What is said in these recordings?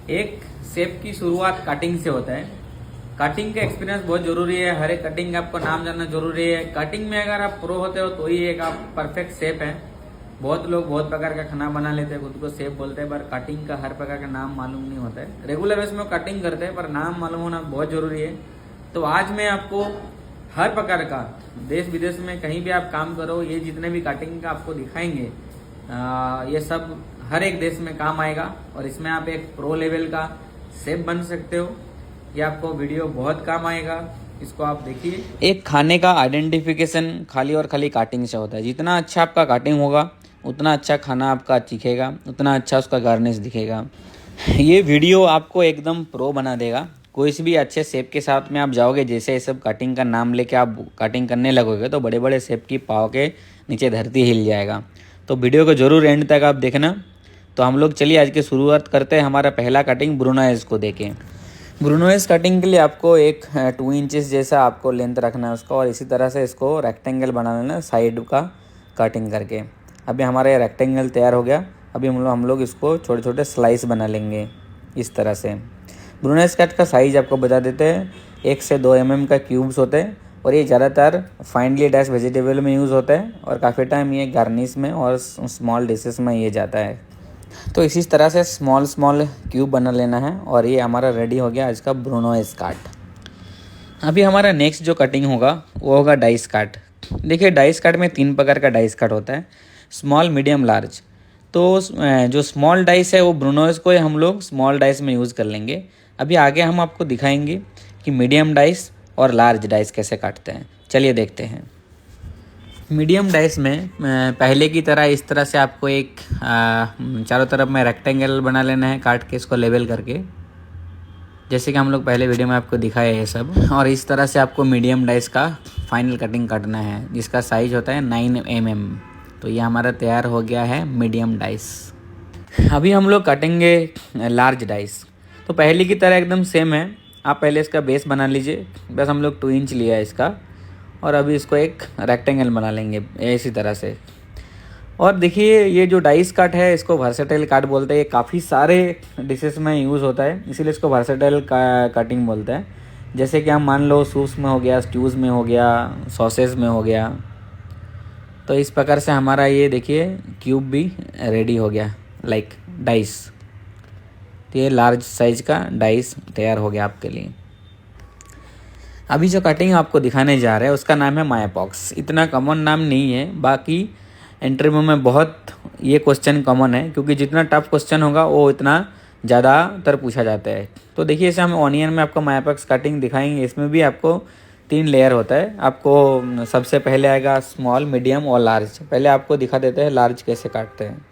एक शेप की शुरुआत कटिंग से होता है। कटिंग का एक्सपीरियंस बहुत जरूरी है। हर एक कटिंग आपको नाम जानना जरूरी है। कटिंग में अगर आप प्रो होते हो तो ही एक आप परफेक्ट शेप है। बहुत लोग बहुत प्रकार का खाना बना लेते हैं, खुद को शेफ बोलते हैं, पर कटिंग का हर प्रकार का नाम मालूम नहीं होता है। रेगुलर बेस में कटिंग करते हैं पर नाम मालूम होना बहुत जरूरी है। तो आज मैं आपको हर प्रकार का, देश विदेश में कहीं भी आप काम करो, ये जितने भी कटिंग का आपको दिखाएंगे ये सब हर एक देश में काम आएगा और इसमें आप एक प्रो लेवल का शेफ बन सकते हो। ये आपको वीडियो बहुत काम आएगा, इसको आप देखिए। एक खाने का आइडेंटिफिकेशन खाली और खाली काटिंग से होता है। जितना अच्छा आपका काटिंग होगा उतना अच्छा खाना आपका दिखेगा, उतना अच्छा उसका गार्निश दिखेगा। ये वीडियो आपको एकदम प्रो बना देगा। कोई सी भी अच्छे शेफ के साथ में आप जाओगे, जैसे ये सब कटिंग का नाम लेके आप कटिंग करने लगोगे तो बड़े बड़े शेफ की पाँव के नीचे धरती हिल जाएगा। तो वीडियो को जरूर एंड तक आप देखना। तो हम लोग चलिए आज की शुरुआत करते हैं हमारा पहला कटिंग ब्रूनोइज को देखें। ब्रूनोइज कटिंग के लिए आपको एक 2 इंचेस जैसा आपको लेंथ रखना है उसका, और इसी तरह से इसको रेक्टेंगल बना लेना साइड का कटिंग करके। अभी हमारा ये रेक्टेंगल तैयार हो गया। अभी हम लोग इसको छोटे छोटे स्लाइस बना लेंगे इस तरह से। ब्रूनोइज कट का साइज आपको बता देते हैं, 1 से 2 mm का क्यूब्स होते हैं और ये ज़्यादातर फाइनली डैश वेजिटेबल में यूज़ होता है और काफ़ी टाइम ये गार्निश में और स्मॉल डिशेस में ये जाता है। तो इसी तरह से स्मॉल स्मॉल क्यूब बना लेना है और ये हमारा रेडी हो गया आज का ब्रूनोइज कट। अभी हमारा नेक्स्ट जो कटिंग होगा वो होगा डाइस कट। देखिए डाइस कट में 3 प्रकार का डाइस कट होता है, स्मॉल, मीडियम, लार्ज। तो जो स्मॉल डाइस है वो ब्रूनोइज को हम लोग स्मॉल डाइस में यूज़ कर लेंगे। अभी आगे हम आपको दिखाएंगे कि मीडियम डाइस और लार्ज डाइस कैसे काटते हैं। चलिए देखते हैं। मीडियम डाइस में पहले की तरह इस तरह से आपको एक चारों तरफ में रेक्टेंगल बना लेना है, काट के इसको लेवल करके, जैसे कि हम लोग पहले वीडियो में आपको दिखाया है सब। और इस तरह से आपको मीडियम डाइस का फाइनल कटिंग काटना है जिसका साइज होता है 9 mm। तो ये हमारा तैयार हो गया है मीडियम डाइस। अभी हम लोग काटेंगे लार्ज डाइस। तो पहले की तरह एकदम सेम है। आप पहले इसका बेस बना लीजिए। बस हम लोग 2 इंच लिया है इसका और अभी इसको एक रेक्टेंगल बना लेंगे इसी तरह से। और देखिए ये जो डाइस कट है इसको वर्सेटाइल कट बोलते हैं। ये काफ़ी सारे डिशेस में यूज़ होता है, इसीलिए इसको वर्सेटाइल कटिंग बोलते हैं। जैसे कि हम मान लो सूप्स में हो गया, स्ट्यूज़ में हो गया, सॉसेज में हो गया। तो इस प्रकार से हमारा ये देखिए क्यूब भी रेडी हो गया, लाइक डाइस। तो ये लार्ज साइज का डाइस तैयार हो गया आपके लिए। अभी जो कटिंग आपको दिखाने जा रहे हैं उसका नाम है माया पॉक्स। इतना कॉमन नाम नहीं है, बाकी इंटरव्यू में बहुत ये क्वेश्चन कॉमन है क्योंकि जितना टफ क्वेश्चन होगा वो इतना ज़्यादातर पूछा जाता है। तो देखिए इसे हम ऑनियन में आपको माया पॉक्स कटिंग दिखाएंगे। इसमें भी आपको 3 लेयर होता है। आपको सबसे पहले आएगा स्मॉल, मीडियम और लार्ज। पहले आपको दिखा देते हैं लार्ज कैसे काटते हैं।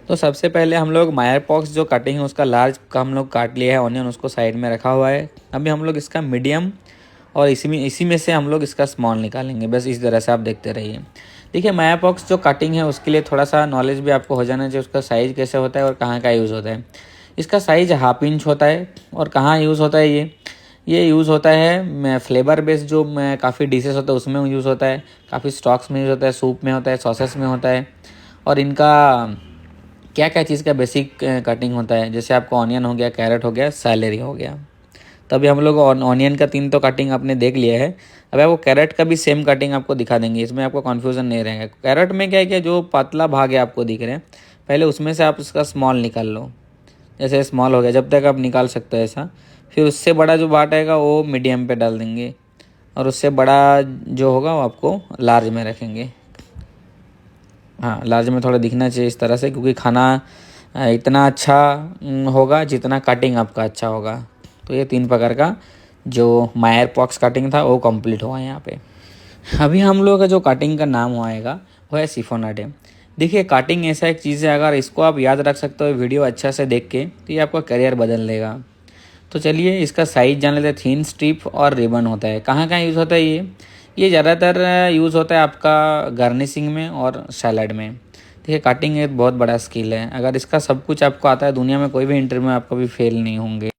तो सबसे पहले हम लोग माया पॉक्स जो कटिंग है उसका लार्ज का हम लोग काट लिया है, ऑनियन उसको साइड में रखा हुआ है। अभी हम लोग इसका मीडियम और इसी में से हम लोग इसका स्मॉल निकालेंगे। बस इस तरह से आप देखते रहिए। देखिए माया पॉक्स जो कटिंग है उसके लिए थोड़ा सा नॉलेज भी आपको हो जाना चाहिए, उसका साइज़ कैसे होता है और कहाँ का यूज़ होता है। इसका साइज़ 1/2 इंच होता है। और कहाँ यूज़ होता है ये यूज़ होता है फ्लेवर बेस्ड जो काफ़ी डिशेस होता है उसमें यूज़ होता है, काफ़ी स्टॉक्स में यूज़ होता है, सूप में होता है, सॉसेस में होता है। और इनका क्या क्या चीज़ का बेसिक कटिंग होता है, जैसे आपको ऑनियन हो गया, कैरेट हो गया, सैलरी हो गया। तो अभी हम लोग ऑनियन का 3 तो कटिंग आपने देख लिया है। अब आपको कैरेट का भी सेम कटिंग आपको दिखा देंगे, इसमें आपको कन्फ्यूज़न नहीं रहेगा। कैरेट में क्या है कि जो पतला भाग है आपको दिख रहे हैं, पहले उसमें से आप उसका स्मॉल निकाल लो। जैसे स्मॉल हो गया, जब तक आप निकाल सकते हो ऐसा। फिर उससे बड़ा जो पार्ट आएगा वो मीडियम पे डाल देंगे और उससे बड़ा जो होगा वो आपको लार्ज में रखेंगे। हाँ, लार्ज में थोड़ा दिखना चाहिए इस तरह से, क्योंकि खाना इतना अच्छा होगा जितना कटिंग आपका अच्छा होगा। तो ये 3 प्रकार का जो मायर पॉक्स कटिंग था वो कंप्लीट हुआ यहाँ पे। अभी हम लोग का जो कटिंग का नाम आएगा वो है सिफोनाटे। देखिए कटिंग ऐसा एक चीज़ है, अगर इसको आप याद रख सकते हो वीडियो अच्छा से देख के, तो ये आपका करियर बदल देगा। तो चलिए इसका साइज़ जान लेते हैं। थिन स्ट्रिप और रिबन होता है। कहाँ कहाँ यूज़ होता है ये ज़्यादातर यूज़ होता है आपका गार्निशिंग में और सैलड में। देखिए कटिंग एक बहुत बड़ा स्किल है। अगर इसका सब कुछ आपको आता है, दुनिया में कोई भी इंटरव्यू में आप कभी फेल नहीं होंगे।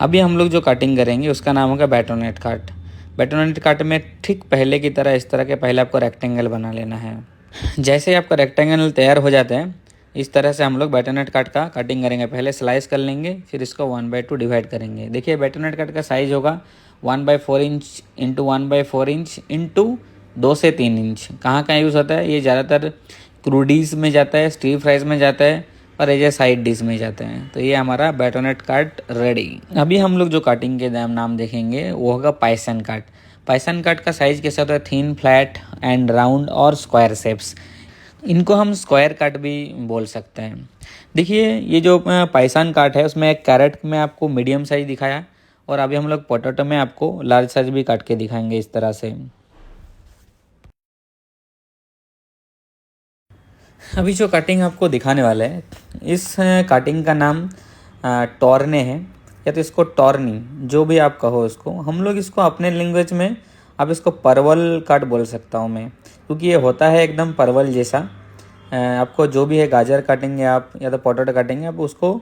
अभी हम लोग जो कटिंग करेंगे उसका नाम होगा बैटोनेट कट। बैटोनेट कट में ठीक पहले की तरह इस तरह के पहले आपको रेक्टेंगल बना लेना है। जैसे ही आपका रेक्टेंगल तैयार हो जाता है, इस तरह से हम लोग बैटरनट काट का कटिंग करेंगे। पहले स्लाइस कर लेंगे, फिर इसको 1/2 डिवाइड करेंगे। देखिए बैटरनट कट का साइज़ होगा 1/4 इंच इंटू 1/4 इंच इंटू 2 से 3 इंच। कहाँ कहाँ यूज़ होता है? ये ज़्यादातर क्रूडीज में जाता है, स्टीर फ्राइज में जाता है और ये साइड डिश में जाते हैं। तो ये हमारा बैटरनट काट रेडी। अभी हम लोग जो काटिंग के नाम देखेंगे वो होगा पाइसन काट। पाइसन काट का साइज़ कैसा होता है? थिन, फ्लैट एंड राउंड और स्क्वायर शेप्स। इनको हम स्क्वायर काट भी बोल सकते हैं। देखिए ये जो पाइसान काट है उसमें एक कैरेट में आपको मीडियम साइज दिखाया और अभी हम लोग पोटैटो में आपको लार्ज साइज भी काट के दिखाएंगे इस तरह से। अभी जो कटिंग आपको दिखाने वाला है इस कटिंग का नाम टॉर्ने है या तो इसको टॉर्नी, जो भी आप कहो इसको। हम लोग इसको अपने लैंग्वेज में आप इसको परवल काट बोल सकता हूँ मैं, क्योंकि ये होता है एकदम परवल जैसा। आपको जो भी है गाजर काटेंगे आप या तो पोटैटो काटेंगे आप, उसको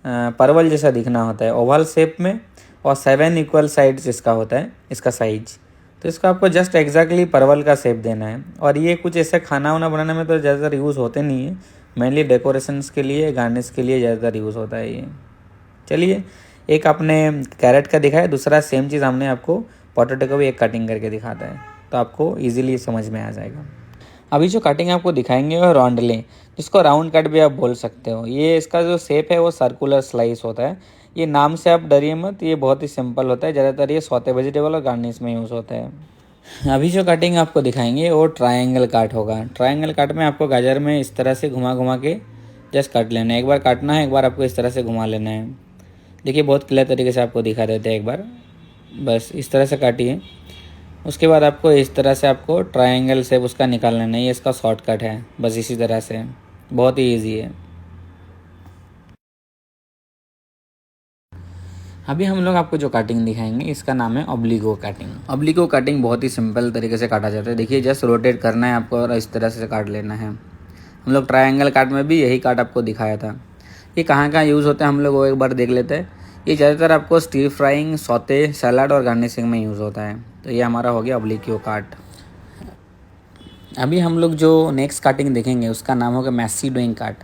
परवल जैसा दिखना होता है ओवल शेप में, और 7 इक्वल साइड्स इसका होता है इसका साइज। तो इसको आपको जस्ट एग्जैक्टली परवल का शेप देना है। और ये कुछ ऐसे खाना वाना बनाने में तो ज़्यादातर यूज़ होते नहीं है, मेनली डेकोरेशंस के लिए, गार्निश के लिए ज़्यादातर यूज़ होता है ये। चलिए एक आपने कैरेट का दिखाया, दूसरा सेम चीज़ हमने आपको पोटैटो का भी एक कटिंग करके दिखाता है, तो आपको ईजिली समझ में आ जाएगा। अभी जो कटिंग आपको दिखाएंगे वो रॉन्डले, जिसको राउंड कट भी आप बोल सकते हो। ये इसका जो शेप है वो सर्कुलर स्लाइस होता है। ये नाम से आप डरिए मत, ये बहुत ही सिंपल होता है। ज़्यादातर ये सौते वेजिटेबल और गार्निश में यूज़ होता है। अभी जो कटिंग आपको दिखाएंगे वो ट्रायंगल काट होगा। ट्रायंगल काट में आपको गाजर में इस तरह से घुमा घुमा के जस्ट काट लेना है। एक बार काटना है, एक बार आपको इस तरह से घुमा लेना है। देखिए बहुत क्लियर तरीके से आपको दिखा देते हैं। एक बार बस इस तरह से काटिए, उसके बाद आपको इस तरह से आपको ट्रायंगल शेप उसका निकाल लेना है। ये इसका शॉर्टकट है, बस इसी तरह से, बहुत ही ईजी है। अभी हम लोग आपको जो कटिंग दिखाएंगे इसका नाम है ऑब्लिगो कटिंग। ऑब्लिगो कटिंग बहुत ही सिंपल तरीके से काटा जाता है। देखिए जस्ट रोटेट करना है आपको और इस तरह से काट लेना है। हम लोग ट्रायंगल काट में भी यही काट आपको दिखाया था। ये कहाँ कहाँ यूज़ होता है हम लोग वो एक बार देख लेते हैं। ये ज़्यादातर आपको स्टीर फ्राइंग, सौते, सलाद और गार्निशिंग में यूज़ होता है। तो ये हमारा हो गया ऑब्लिगो काट। अभी हम लोग जो नेक्स्ट काटिंग देखेंगे उसका नाम होगा मैसिडोइन काट।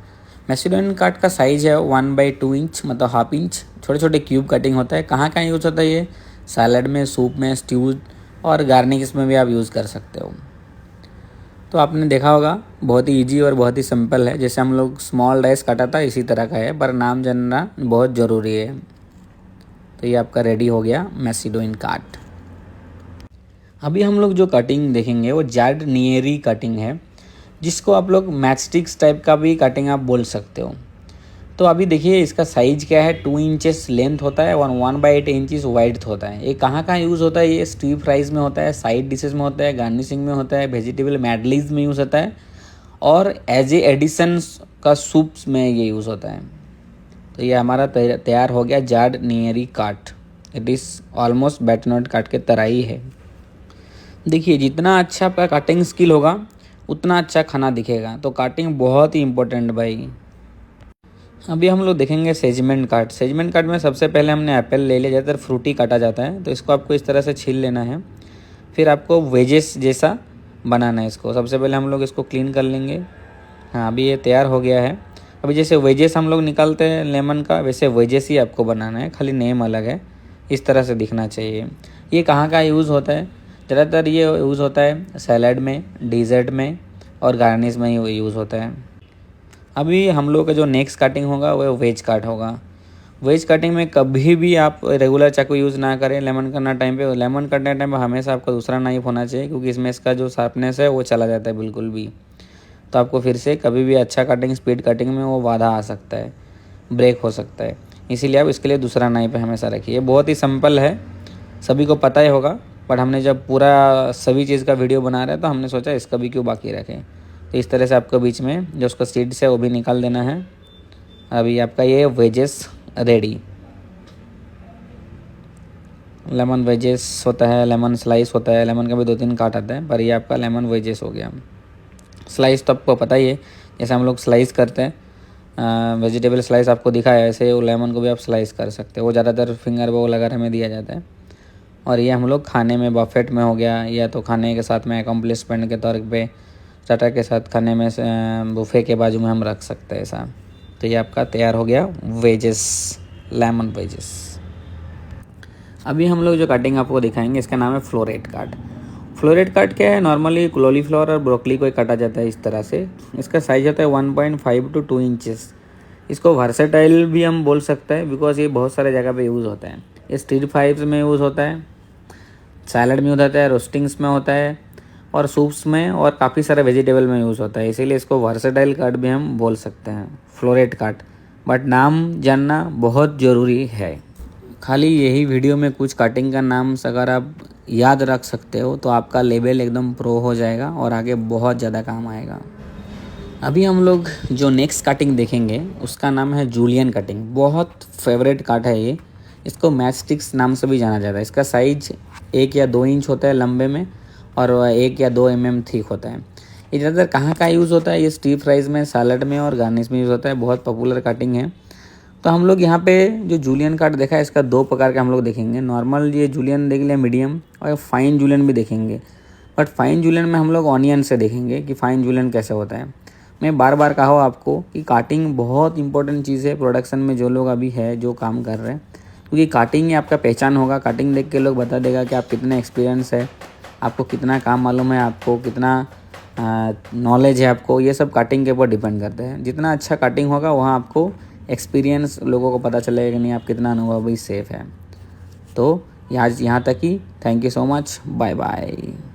मैसिडोइन काट का साइज़ है 1/2 इंच, मतलब हाफ इंच। छोटे छोटे क्यूब कटिंग होता है। कहाँ कहाँ यूज़ होता है ये? सैलड में, सूप में, स्ट्यूज और गार्निश में भी आप यूज़ कर सकते हो। तो आपने देखा होगा बहुत ही इजी और बहुत ही सिंपल है। जैसे हम लोग स्मॉल राइस काटा था इसी तरह का है, पर नाम जानना बहुत ज़रूरी है। तो ये आपका रेडी हो गया मैसिडोइन काट। अभी हम लोग जो कटिंग देखेंगे वो जार्डनिएरी कटिंग है, जिसको आप लोग मैचस्टिक्स टाइप का भी कटिंग आप बोल सकते हो। तो अभी देखिए इसका साइज क्या है, 2 इंचेस लेंथ होता है और 1/8 इंचेस वाइड होता है। ये कहाँ कहाँ यूज़ होता है? ये स्टीर फ्राइज में होता है, साइड डिशेज में होता है, गार्निशिंग में होता है, वेजिटेबल मैडलीज में यूज़ होता है और एज ए एडिशन का सूप्स में ये यूज़ होता है। तो ये हमारा तैयार हो गया जार्डनिएरी काट। इट इज़ ऑलमोस्ट बैटनट काट के तरह ही है। देखिए जितना अच्छा आपका काटिंग स्किल होगा उतना अच्छा खाना दिखेगा। तो काटिंग बहुत ही इम्पोर्टेंट भाई। अभी हम लोग देखेंगे सेजमेंट काट। सेजमेंट काट में सबसे पहले हमने एप्पल ले लिया, ज़्यादातर फ्रूटी काटा जाता है, तो इसको आपको इस तरह से छील लेना है। फिर आपको वेजेस जैसा बनाना है इसको। सबसे पहले हम लोग इसको क्लीन कर लेंगे। हाँ अभी ये तैयार हो गया है। अभी जैसे वेजेस हम लोग निकालते हैं लेमन का, वैसे वेजेस ही आपको बनाना है, खाली नेम अलग है। इस तरह से दिखना चाहिए। ये कहाँ का यूज़ होता है? ज़्यादातर ये यूज़ होता है सैलड में, डिज़र्ट में और गार्निश में ही यूज़ होता है। अभी हम लोग का जो नेक्स्ट कटिंग होगा वो वेज काट होगा। वेज कटिंग में कभी भी आप रेगुलर चाकू यूज़ ना करें। लेमन करना टाइम पे, लेमन करने टाइम पे हमेशा आपका दूसरा नाइफ होना चाहिए, क्योंकि इसमें इसका जो शार्पनेस है वो चला जाता है बिल्कुल भी। तो आपको फिर से कभी भी अच्छा कटिंग, स्पीड कटिंग में वो बाधा आ सकता है, ब्रेक हो सकता है। इसीलिए आप इसके लिए दूसरा नाइफ हमेशा रखिए। बहुत ही सिंपल है, सभी को पता ही होगा, बट हमने जब पूरा सभी चीज़ का वीडियो बना रहे हैं तो हमने सोचा इसका भी क्यों बाकी रखें। तो इस तरह से आपको बीच में जो उसका सीड्स है वो भी निकाल देना है। अभी आपका ये वेजेस रेडी। लेमन वेजेस होता है, लेमन स्लाइस होता है, लेमन का भी 2-3 काट आता है, पर ये आपका लेमन वेजेस हो गया। स्लाइस तो आपको पता ही है, जैसे हम लोग स्लाइस करते हैं, वेजिटेबल स्लाइस आपको दिखा है, ऐसे वो लेमन को भी आप स्लाइस कर सकते हो। वो ज़्यादातर फिंगर बोल वगैरह में दिया जाता है। और ये हम लोग खाने में बफेट में हो गया, या तो खाने के साथ में अकम्पलिशमेंट के तौर पे स्टार्टर के साथ खाने में बुफे के बाजू में हम रख सकते हैं ऐसा। तो ये आपका तैयार हो गया वेजेस, लेमन वेजेस। अभी हम लोग जो कटिंग आपको दिखाएंगे इसका नाम है फ्लोरेट काट। फ्लोरेट काट क्या है, नॉर्मली कॉलीफ्लावर और ब्रोकली को काटा जाता है इस तरह से। इसका साइज होता है 1.5 to 2 इंचेस। इसको वर्सेटाइल भी हम बोल सकते हैं बिकॉज ये बहुत सारे जगह पे यूज़ होता है। ये स्टीर फ्राइज में यूज़ होता है, सैलड में यूज़ होता है, रोस्टिंग्स में होता है और सूप्स में और काफ़ी सारे वेजिटेबल में यूज़ होता है। इसीलिए इसको वर्सेटाइल काट भी हम बोल सकते हैं, फ्लोरेट काट। बट नाम जानना बहुत ज़रूरी है। खाली यही वीडियो में कुछ कटिंग का नाम अगर आप याद रख सकते हो तो आपका लेवल एकदम प्रो हो जाएगा और आगे बहुत ज़्यादा काम आएगा। अभी हम लोग जो नेक्स्ट कटिंग देखेंगे उसका नाम है जूलियन कटिंग। बहुत फेवरेट काट है ये। इसको मैच स्टिक्स नाम से भी जाना जाता है। इसका साइज 1 या 2 इंच होता है लंबे में और 1 या 2 mm थिक होता है। ये ज़्यादातर कहाँ यूज़ होता है, ये स्टीर फ्राइज़ में, सैलड में और गार्निश में यूज़ होता है। बहुत पॉपुलर कटिंग है। तो हम लोग यहाँ पे जो जूलियन काट देखा है इसका 2 प्रकार के हम लोग देखेंगे। नॉर्मल ये जूलियन देख लिया, मीडियम, और फाइन जूलियन भी देखेंगे। बट फाइन जूलियन में हम लोग ऑनियन से देखेंगे कि फाइन जूलियन कैसे होता है। मैं बार बार कहा हूँ आपको कि काटिंग बहुत इंपॉर्टेंट चीज़ है प्रोडक्शन में, जो लोग अभी है जो काम कर रहे हैं, क्योंकि काटिंग ही आपका पहचान होगा। काटिंग देख के लोग बता देगा कि आप कितना एक्सपीरियंस है, आपको कितना काम मालूम है, आपको कितना नॉलेज है आपको। ये सब काटिंग के ऊपर डिपेंड करते हैं। जितना अच्छा काटिंग होगा वहाँ आपको एक्सपीरियंस लोगों को पता चलेगा कि नहीं आप कितना अनुभवी सेफ है। तो यहाँ तक ही। Thank you so much, bye bye.